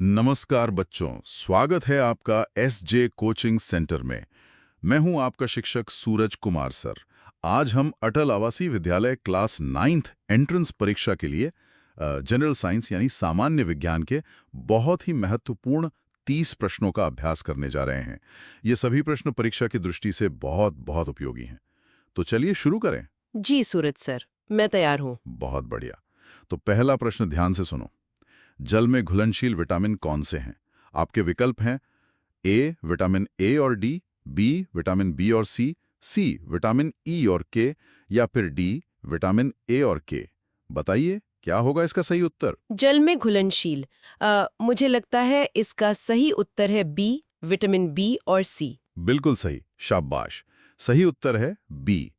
नमस्कार बच्चों, स्वागत है आपका एसजे कोचिंग सेंटर में। मैं हूं आपका शिक्षक सूरज कुमार सर। आज हम अटल आवासीय विद्यालय क्लास 9th एंट्रेंस परीक्षा के लिए जनरल साइंस यानी सामान्य विज्ञान के बहुत ही महत्वपूर्ण 30 प्रश्नों का अभ्यास करने जा रहे हैं। ये सभी प्रश्न परीक्षा की दृष्टि से बहुत बहुत उपयोगी हैं। तो चलिए शुरू करें। जी सूरज सर, मैं तैयार हूँ। बहुत बढ़िया। तो पहला प्रश्न ध्यान से सुनो। जल में घुलनशील विटामिन कौन से हैं? आपके विकल्प हैं ए विटामिन ए और डी, बी विटामिन बी और सी विटामिन ई और के, या फिर डी विटामिन ए और के। बताइए क्या होगा इसका सही उत्तर? जल में घुलनशील, मुझे लगता है इसका सही उत्तर है बी, विटामिन बी और सी। बिल्कुल सही, शाबाश। सही उत्तर है बी।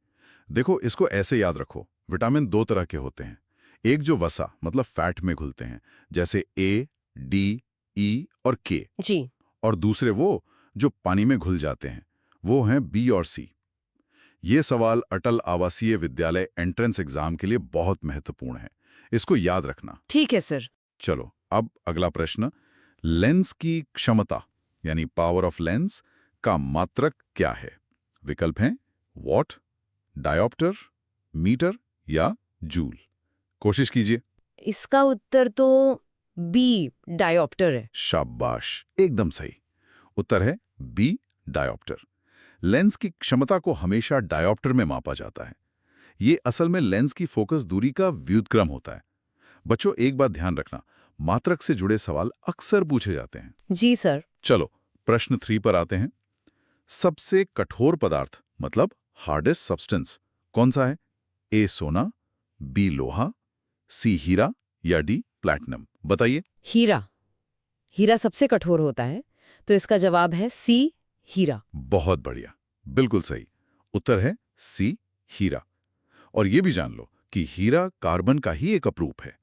देखो, इसको ऐसे याद रखो, विटामिन दो तरह के होते हैं। एक जो वसा मतलब फैट में घुलते हैं, जैसे ए, डी, ई और के, जी। और दूसरे वो जो पानी में घुल जाते हैं, वो हैं बी और सी। ये सवाल अटल आवासीय विद्यालय एंट्रेंस एग्जाम के लिए बहुत महत्वपूर्ण है, इसको याद रखना। ठीक है सर। चलो अब अगला प्रश्न। लेंस की क्षमता यानी पावर ऑफ लेंस का मात्रक क्या है? विकल्प हैं वॉट, डायोप्टर, मीटर या जूल। कोशिश कीजिए। इसका उत्तर तो बी, डायोप्टर है। शाबाश, एकदम सही। उत्तर है बी, डायोप्टर। लेंस की क्षमता को हमेशा डायोप्टर में मापा जाता है। ये असल में लेंस की फोकस दूरी का व्युत्क्रम होता है। बच्चों, एक बात ध्यान रखना, मात्रक से जुड़े सवाल अक्सर पूछे जाते हैं। जी सर। चलो प्रश्न 3 पर आते हैं। सबसे कठोर पदार्थ मतलब हार्डेस्ट सब्सटेंस कौन सा है? ए सोना, बी लोहा, सी हीरा या डी प्लैटिनम। बताइए। हीरा। हीरा सबसे कठोर होता है, तो इसका जवाब है सी, हीरा। बहुत बढ़िया, बिल्कुल सही। उत्तर है सी, हीरा। और ये भी जान लो कि हीरा कार्बन का ही एक अपरूप है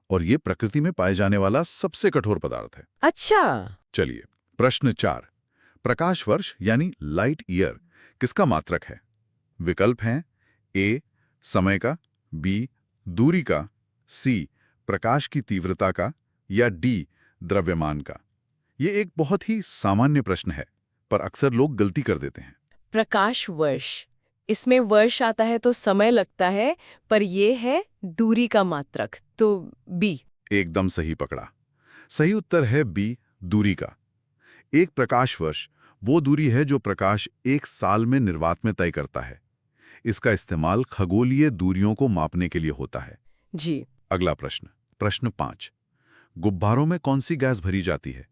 और ये प्रकृति में पाए जाने वाला सबसे कठोर पदार्थ है। अच्छा। चलिए प्रश्न 4। प्रकाश वर्ष यानी लाइट ईयर किसका मात्रक है? विकल्प हैं ए समय का, बी दूरी का, सी प्रकाश की तीव्रता का, या डी द्रव्यमान का। ये एक बहुत ही सामान्य प्रश्न है, पर अक्सर लोग गलती कर देते हैं। प्रकाश वर्ष, इसमें वर्ष आता है तो समय लगता है, पर ये है दूरी का मात्रक, तो बी। एकदम सही पकड़ा। सही उत्तर है बी, दूरी का। एक प्रकाश वर्ष वो दूरी है जो प्रकाश एक साल में निर्वात में तय करता है। इसका इस्तेमाल खगोलीय दूरियों को मापने के लिए होता है। जी। अगला प्रश्न, प्रश्न 5। गुब्बारों में कौन सी गैस भरी जाती है?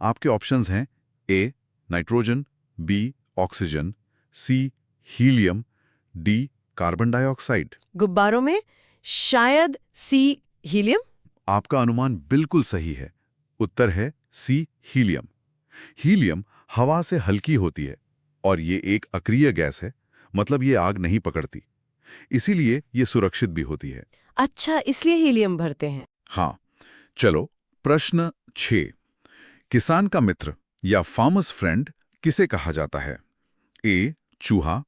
आपके ऑप्शंस हैं A nitrogen, B oxygen, C helium, D carbon dioxide. गुब्बारों में शायद सी, हीलियम। आपका अनुमान बिल्कुल सही है। उत्तर है सी हीलियम। हीलियम हवा से हल्की होती है और ये एक अक्रिय गैस है, मतलब ये आग नहीं पकड़ती। इसीलिए ये सुरक्षित भी होती है। अच्छा, इसलिए हीलियम भरते हैं। हाँ। चलो प्रश्न 6। किसान का मित्र या फार्मर्स फ्रेंड किसे कहा जाता है? ए चूहा,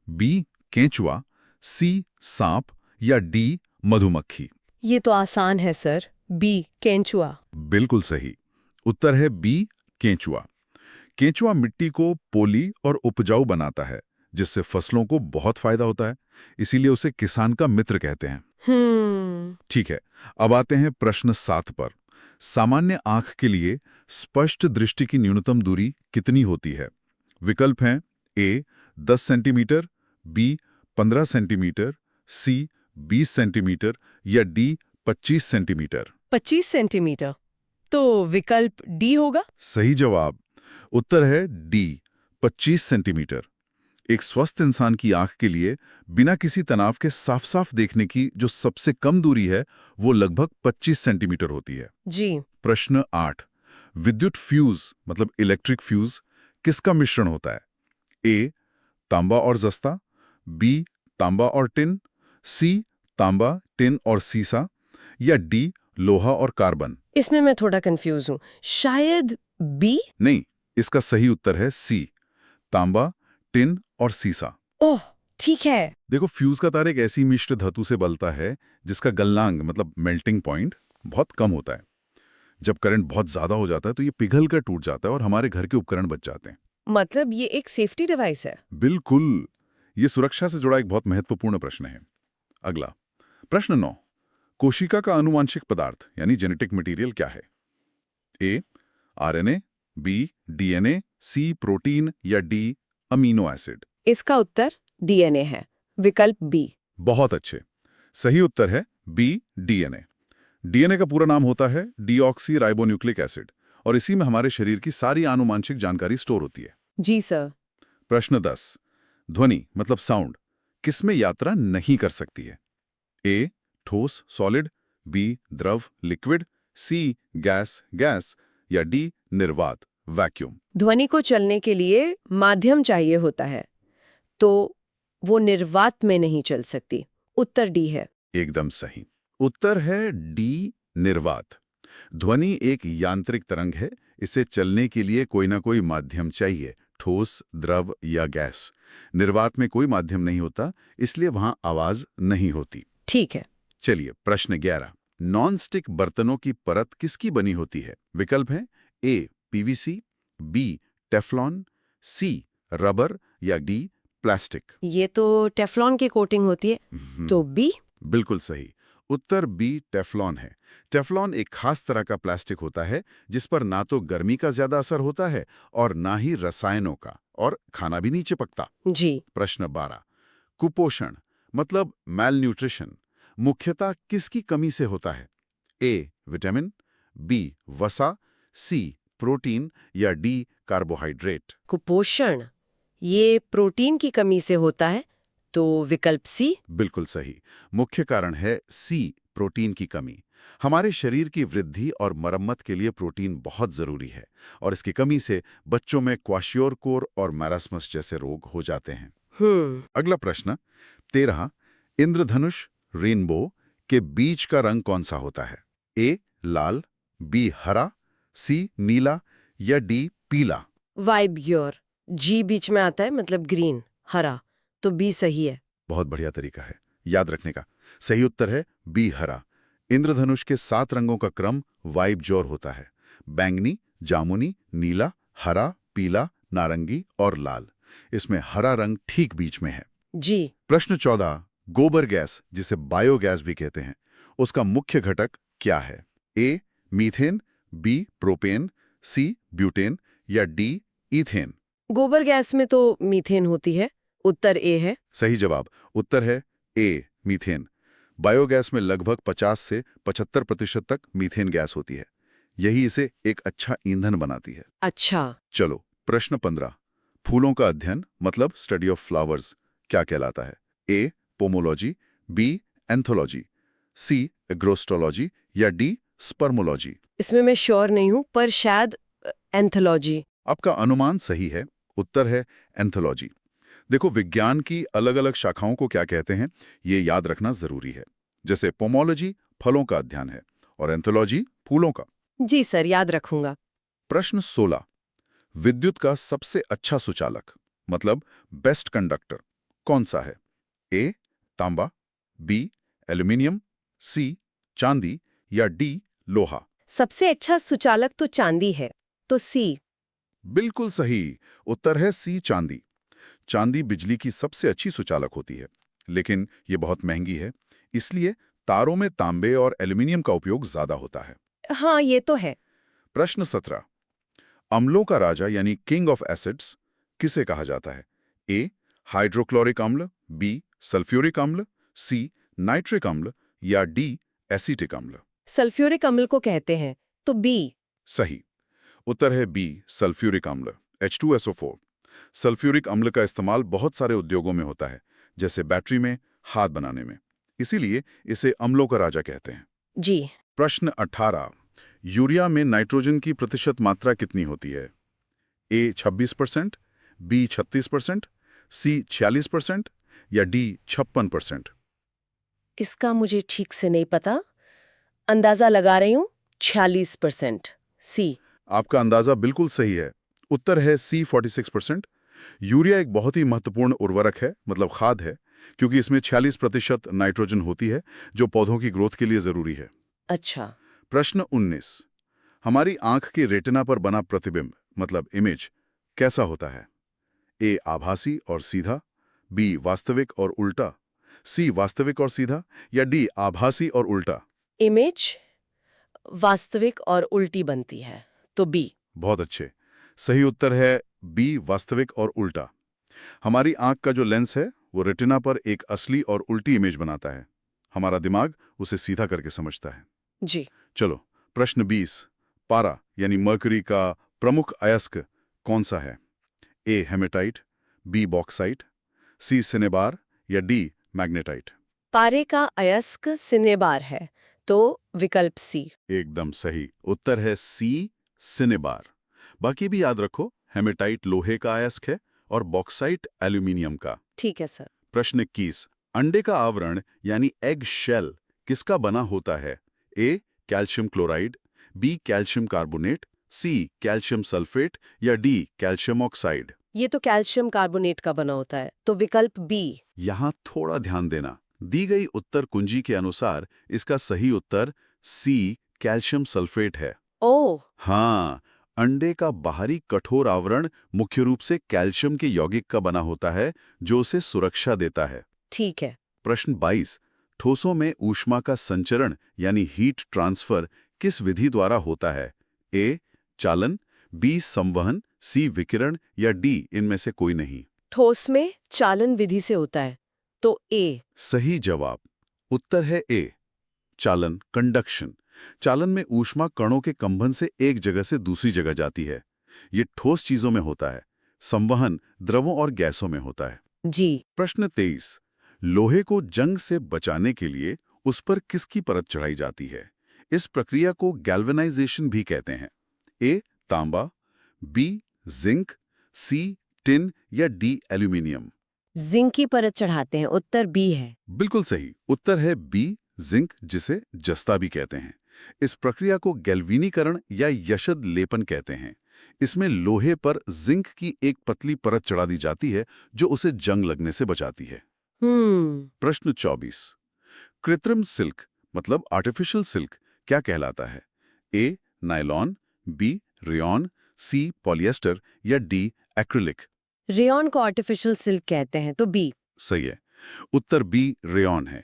बी केंचुआ, सी सांप या डी मधुमक्खी। ये तो आसान है सर, बी, केंचुआ। बिल्कुल सही। उत्तर है बी केंचुआ। केंचुआ मिट्टी को पोली और उपजाऊ बनाता है, जिससे फसलों को बहुत फायदा होता है। इसीलिए उसे किसान का मित्र कहते हैं। ठीक है, अब आते हैं प्रश्न 7 पर। सामान्य आंख के लिए स्पष्ट दृष्टि की न्यूनतम दूरी कितनी होती है? विकल्प हैं ए 10 सेंटीमीटर, बी 15 सेंटीमीटर, सी 20 सेंटीमीटर या डी 25 सेंटीमीटर। 25 सेंटीमीटर। तो विकल्प डी होगा। सही जवाब। उत्तर है डी 25 सेंटीमीटर। एक स्वस्थ इंसान की आंख के लिए बिना किसी तनाव के साफ साफ देखने की जो सबसे कम दूरी है वो लगभग 25 सेंटीमीटर होती है। जी। प्रश्न 8। विद्युत फ्यूज मतलब इलेक्ट्रिक फ्यूज किसका मिश्रण होता है? ए तांबा और जस्ता, बी तांबा और टिन, सी तांबा, टिन और सीसा या डी लोहा और कार्बन। इसमें मैं थोड़ा कंफ्यूज हूँ, शायद बी। नहीं, इसका सही उत्तर है सी तांबा, टिन और सीसा। ओह, ठीक है। देखो, फ्यूज का तार एक ऐसी मिश्र धातु से बनता है जिसका गलनांक मतलब मेल्टिंग पॉइंट बहुत कम होता है। जब करंट बहुत ज्यादा हो जाता है तो ये पिघल कर टूट जाता है और हमारे घर के उपकरण बच जाते हैं। मतलब ये एक सेफ्टी डिवाइस है। बिल्कुल। ये सुरक्षा से जुड़ा एक बहुत महत्वपूर्ण प्रश्न है। अगला प्रश्न 9, कोशिका का आनुवांशिक पदार्थ यानी जेनेटिक मटेरियल क्या है? ए आरएनए, बी डीएनए, सी प्रोटीन या डी अमीनो एसिड? इसका उत्तर डीएनए है, विकल्प बी। बहुत अच्छे। सही उत्तर है बी डीएनए। डीएनए का पूरा नाम होता है डीऑक्सी राइबोन्यूक्लिक एसिड और इसी में हमारे शरीर की सारी आनुवांशिक जानकारी स्टोर होती है। जी सर। प्रश्न 10, ध्वनि मतलब साउंड किसमें यात्रा नहीं कर सकती है? ए ठोस सॉलिड, बी द्रव लिक्विड, सी गैस गैस या डी निर्वात वैक्यूम? ध्वनि को चलने के लिए माध्यम चाहिए होता है, तो वो निर्वात में नहीं चल सकती। उत्तर डी है। एकदम सही। उत्तर है डी निर्वात। ध्वनि एक यांत्रिक तरंग है, इसे चलने के लिए कोई ना कोई माध्यम चाहिए, ठोस द्रव या गैस। निर्वात में कोई माध्यम नहीं होता, इसलिए वहां आवाज नहीं होती। ठीक है। चलिए प्रश्न 11, नॉन स्टिक बर्तनों की परत किसकी बनी होती है? विकल्प हैं ए पीवीसी, बी टेफ्लॉन, सी रबर या डी प्लास्टिक? ये तो टेफ्लॉन की कोटिंग होती है, तो बी। बिल्कुल सही। उत्तर बी टेफ्लॉन है। टेफ्लॉन एक खास तरह का प्लास्टिक होता है जिस पर ना तो गर्मी का ज्यादा असर होता है और ना ही रसायनों का, और खाना भी नहीं चिपकता। जी। प्रश्न 12, कुपोषण मतलब मैल न्यूट्रिशन मुख्यतः किसकी कमी से होता है? ए विटामिन, बी वसा, सी प्रोटीन या डी कार्बोहाइड्रेट? कुपोषण ये प्रोटीन की कमी से होता है, तो विकल्प सी। बिल्कुल सही। मुख्य कारण है सी प्रोटीन की कमी। हमारे शरीर की वृद्धि और मरम्मत के लिए प्रोटीन बहुत जरूरी है और इसकी कमी से बच्चों में क्वाशियोरकोर और मैरास्मस जैसे रोग हो जाते हैं। अगला प्रश्न 13, इंद्रधनुष रेनबो के बीच का रंग कौन सा होता है? ए लाल, बी हरा, सी नीला या डी पीला? वाइब योर, जी बीच में आता है, मतलब ग्रीन, हरा, तो बी सही है। बहुत बढ़िया तरीका है याद रखने का। सही उत्तर है बी हरा। इंद्रधनुष के 7 रंगों का क्रम वाइब जोर होता है। बैंगनी, जामुनी, नीला, हरा, पीला, नारंगी और लाल। इसमें हरा रंग ठीक बीच में है। जी। प्रश्न 14, गोबर गैस जिसे बायोगैस भी कहते हैं, उसका मुख्य घटक क्या है? A methane, B propane, C butane या डी ईथेन? गोबर गैस में तो मीथेन होती है, उत्तर ए है। सही जवाब। उत्तर है ए मीथेन। बायोगैस में लगभग 50 से 75% तक मीथेन गैस होती है। यही इसे एक अच्छा ईंधन बनाती है। अच्छा। चलो प्रश्न 15, फूलों का अध्ययन मतलब स्टडी ऑफ फ्लावर्स क्या कहलाता है? ए पोमोलॉजी, बी एंथोलॉजी, सी एग्रोस्टोलॉजी या डी स्पर्मोलॉजी? इसमें मैं श्योर नहीं हूँ, पर शायद एंथोलॉजी। आपका अनुमान सही है। उत्तर है एंथोलॉजी। देखो, विज्ञान की अलग अलग शाखाओं को क्या कहते हैं ये याद रखना जरूरी है। जैसे पोमोलॉजी फलों का अध्ययन है और एंथोलॉजी फूलों का। जी सर, याद रखूंगा। प्रश्न 16, विद्युत का सबसे अच्छा सुचालक मतलब बेस्ट कंडक्टर कौन सा है? ए तांबा, बी एल्यूमिनियम, सी चांदी या डी लोहा? सबसे अच्छा सुचालक तो चांदी है, तो सी। बिल्कुल सही। उत्तर है सी चांदी। चांदी बिजली की सबसे अच्छी सुचालक होती है, लेकिन ये बहुत महंगी है, इसलिए तारों में तांबे और एल्यूमिनियम का उपयोग ज्यादा होता है। हाँ, ये तो है। प्रश्न 17, अम्लों का राजा यानी किंग ऑफ एसिड्स किसे कहा जाता है? ए हाइड्रोक्लोरिक अम्ल, बी सल्फ्यूरिक अम्ल, सी नाइट्रिक अम्ल या डी एसिटिक अम्ल? सल्फ्यूरिक अम्ल को कहते हैं, तो बी। सही। उत्तर है बी सल्फ्यूरिक अम्ल H2SO4। सल्फ्यूरिक अम्ल का इस्तेमाल बहुत सारे उद्योगों में होता है, जैसे बैटरी में, खाद बनाने में। इसीलिए इसे अम्लों का राजा कहते हैं। जी। प्रश्न 18, यूरिया में नाइट्रोजन की प्रतिशत मात्रा कितनी होती है? ए 26%, बी 36%, सी 46% या डी 56%? इसका मुझे ठीक से नहीं पता, अंदाजा लगा रही हूँ 46%, सी। आपका अंदाजा बिल्कुल सही है। उत्तर है सी 46%। यूरिया एक बहुत ही महत्वपूर्ण उर्वरक है, मतलब खाद है, क्योंकि इसमें 46% नाइट्रोजन होती है जो पौधों की ग्रोथ के लिए जरूरी है। अच्छा। प्रश्न 19, हमारी आंख की रेटिना पर बना प्रतिबिंब मतलब इमेज कैसा होता है? ए आभासी और सीधा, बी वास्तविक और उल्टा, सी वास्तविक और सीधा, या डी आभासी और उल्टा? इमेज वास्तविक और उल्टी बनती है, तो बी। बहुत अच्छे। सही उत्तर है बी वास्तविक और उल्टा। हमारी आंख का जो लेंस है वो रेटिना पर एक असली और उल्टी इमेज बनाता है। हमारा दिमाग उसे सीधा करके समझता है। जी। चलो, प्रश्न 20। पारा यानी मर्क्यूरी का प्रमुख अयस्क कौन सा है? ए हेमेटाइट, बी बॉक्साइट, सी सिनेबार, या डी मैग्नेटाइट? पारे का अयस्क सिनेबार है, तो विकल्प सी। एकदम सही उत्तर है सी सिनेबार। बाकी भी याद रखो, हेमेटाइट लोहे का अयस्क है और बॉक्साइट एल्यूमिनियम का। ठीक है सर। प्रश्न 21। अंडे का आवरण यानी एग शेल किसका बना होता है? A calcium chloride, B calcium carbonate, C calcium sulphate, या डी कैल्शियम ऑक्साइड? ये तो कैल्शियम कार्बोनेट का बना होता है, तो विकल्प बी। यहां थोड़ा ध्यान देना। दी गई उत्तर कुंजी के अनुसार इसका सही उत्तर सी कैल्शियम सल्फेट है। ओह। हाँ, अंडे का बाहरी कठोर आवरण मुख्य रूप से कैल्शियम के यौगिक का बना होता है जो उसे सुरक्षा देता है। ठीक है। प्रश्न 22। ठोसों में ऊष्मा का संचरण यानी हीट ट्रांसफर किस विधि द्वारा होता है? ए चालन, बी संवहन, सी विकिरण, या डी इनमें से कोई नहीं? ठोस में चालन विधि से होता है, तो ए। सही जवाब उत्तर है ए चालन, कंडक्शन। चालन में ऊष्मा कणों के कंपन से एक जगह से दूसरी जगह जाती है। ये ठोस चीजों में होता है। संवहन द्रवों और गैसों में होता है। जी। प्रश्न 23। लोहे को जंग से बचाने के लिए उस पर किसकी परत चढ़ाई जाती है? इस प्रक्रिया को गैल्वेनाइजेशन भी कहते हैं। ए तांबा, बी जिंक, सी टिन, या डी एल्यूमिनियम? जिंक की परत चढ़ाते हैं, उत्तर बी है। बिल्कुल सही उत्तर है बी जिंक, जिसे जस्ता भी कहते हैं। इस प्रक्रिया को गैल्वेनीकरण या यशद लेपन कहते हैं। इसमें लोहे पर जिंक की एक पतली परत चढ़ा दी जाती है जो उसे जंग लगने से बचाती है। प्रश्न 24। कृत्रिम सिल्क मतलब आर्टिफिशियल सिल्क क्या कहलाता है? ए नायलॉन, बी रेयॉन, सी पॉलिएस्टर, या डी एक्रिलिक? रेयॉन को आर्टिफिशियल सिल्क कहते हैं, तो बी। सही है उत्तर बी रेयॉन है।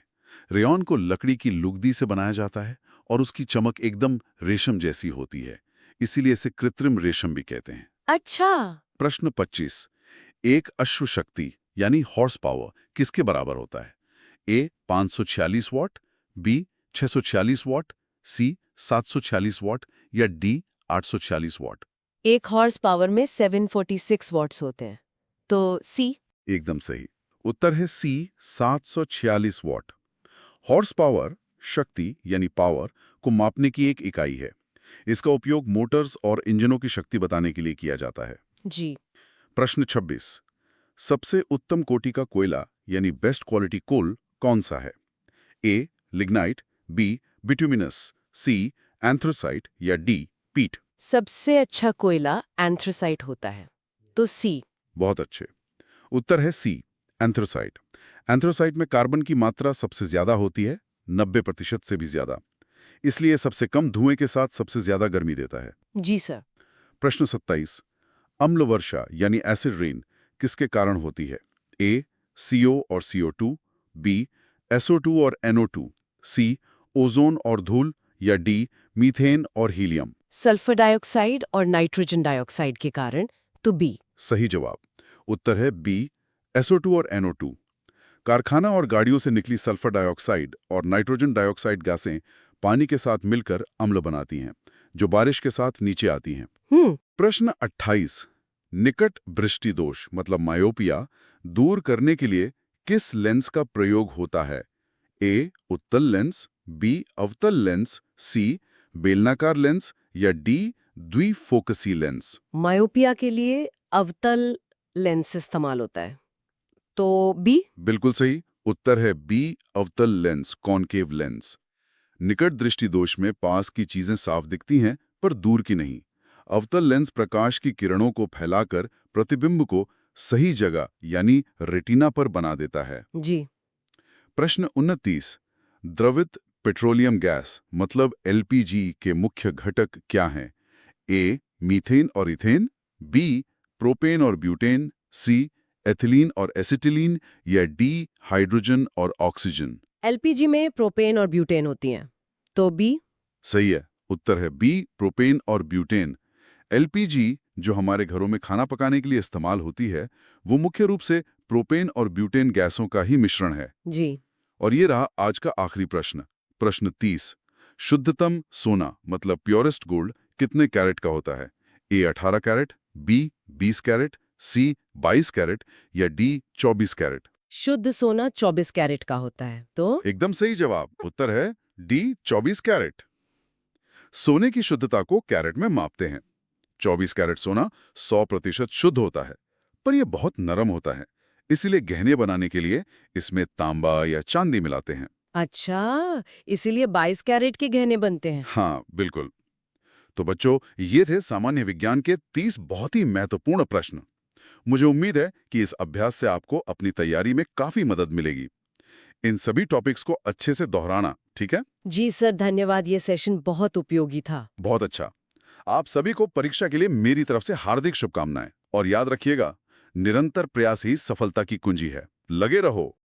रेयॉन को लकड़ी की लुगदी से बनाया जाता है और उसकी चमक एकदम रेशम जैसी होती है, इसीलिए इसे कृत्रिम रेशम भी कहते हैं। अच्छा। प्रश्न 25। एक अश्व शक्ति यानी हॉर्स पावर किसके बराबर होता है? A 546 watt, B 646 watt, C 746 watt, या डी 846 वॉट? एक हॉर्स पावर में 746 वॉट्स होते हैं, तो सी। एकदम सही उत्तर है सी 746 वॉट। हॉर्स पावर शक्ति यानी पावर को मापने की एक इकाई है। इसका उपयोग मोटर्स और इंजनों की शक्ति बताने के लिए किया जाता है। जी। प्रश्न 26। सबसे उत्तम कोटि का कोयला यानी बेस्ट क्वालिटी कोल कौन सा है? ए लिग्नाइट, बी बिटुमिनस, सी एंथ्रासाइट, या डी पीट? सबसे अच्छा कोयला एंथ्रासाइट होता है, तो सी। बहुत अच्छे उत्तर है सी एंथ्रासाइट। एंथ्रासाइट में कार्बन की मात्रा सबसे ज्यादा होती है, 90% से भी ज्यादा। इसलिए सबसे कम धुएं के साथ सबसे ज्यादा गर्मी देता है। जी सर। प्रश्न 27। अम्ल वर्षा यानी एसिड रेन किसके कारण होती है? ए CO और CO2, बी SO2 और NO2, सी ओजोन और धूल, या डी मीथेन और हीलियम? सल्फर डाइऑक्साइड और नाइट्रोजन डाइऑक्साइड के कारण, तो बी। सही जवाब उत्तर है बी SO2 और NO2। कारखाना और गाड़ियों से निकली सल्फर डाइऑक्साइड और नाइट्रोजन डाइऑक्साइड गैसें पानी के साथ मिलकर अम्ल बनाती हैं, जो बारिश के साथ नीचे आती हैं। प्रश्न 28। निकट दृष्टि दोष मतलब मायोपिया दूर करने के लिए किस लेंस का प्रयोग होता है? ए उत्तल लेंस, बी अवतल लेंस, सी बेलनाकार लेंस, या डी द्विफोकसी लेंस? मायोपिया के लिए अवतल लेंस इस्तेमाल होता है, तो बी। बिल्कुल सही उत्तर है बी अवतल लेंस, कॉनकेव लेंस। निकट दृष्टि दोष में पास की चीजें साफ दिखती हैं पर दूर की नहीं। अवतल लेंस प्रकाश की किरणों को फैलाकर प्रतिबिंब को सही जगह यानी रेटिना पर बना देता है। जी। प्रश्न 29। द्रवित पेट्रोलियम गैस मतलब एलपीजी के मुख्य घटक क्या हैं? ए. मीथेन और इथेन, बी. प्रोपेन और ब्यूटेन, सी. एथिलीन और एसिटिलीन, या डी. हाइड्रोजन और ऑक्सीजन। एलपीजी में प्रोपेन और ब्यूटेन होती हैं। तो बी? सही है, उत्तर है बी. प्रोपेन और ब्यूटेन। एलपीजी जो हमारे घरों में खाना पकाने के लिए इस्तेमाल होती है, वो मुख्य रूप से प्रोपेन और ब्यूटेन गैसों का ही मिश्रण है। जी। और ये रहा आज का आखिरी प्रश्न, प्रश्न 30। शुद्धतम सोना मतलब प्योरेस्ट गोल्ड कितने कैरेट का होता है? ए 18 कैरेट, बी 20 कैरेट, सी 22 कैरेट, या डी 24 कैरेट। शुद्ध सोना 24 कैरेट का होता है। तो एकदम सही जवाब, उत्तर है डी 24 कैरेट। सोने की शुद्धता को कैरेट में मापते हैं। 24 कैरेट सोना 100% शुद्ध होता है, पर यह बहुत नरम होता है, इसीलिए गहने बनाने के लिए इसमें तांबा या चांदी मिलाते हैं। अच्छा, इसीलिए 22 कैरेट के गहने बनते हैं। हाँ, बिल्कुल। तो बच्चों, ये थे सामान्य विज्ञान के 30 बहुत ही महत्वपूर्ण प्रश्न। मुझे उम्मीद है कि इस अभ्यास से आपको अपनी तैयारी में काफी मदद मिलेगी। इन सभी टॉपिक्स को अच्छे से दोहराना, ठीक है? जी सर, धन्यवाद। ये सेशन बहुत उपयोगी था। बहुत अच्छा। आप सभी को परीक्षा के लिए मेरी तरफ से हार्दिक शुभकामनाएं। और याद रखिएगा, निरंतर प्रयास ही सफलता की कुंजी है। लगे रहो।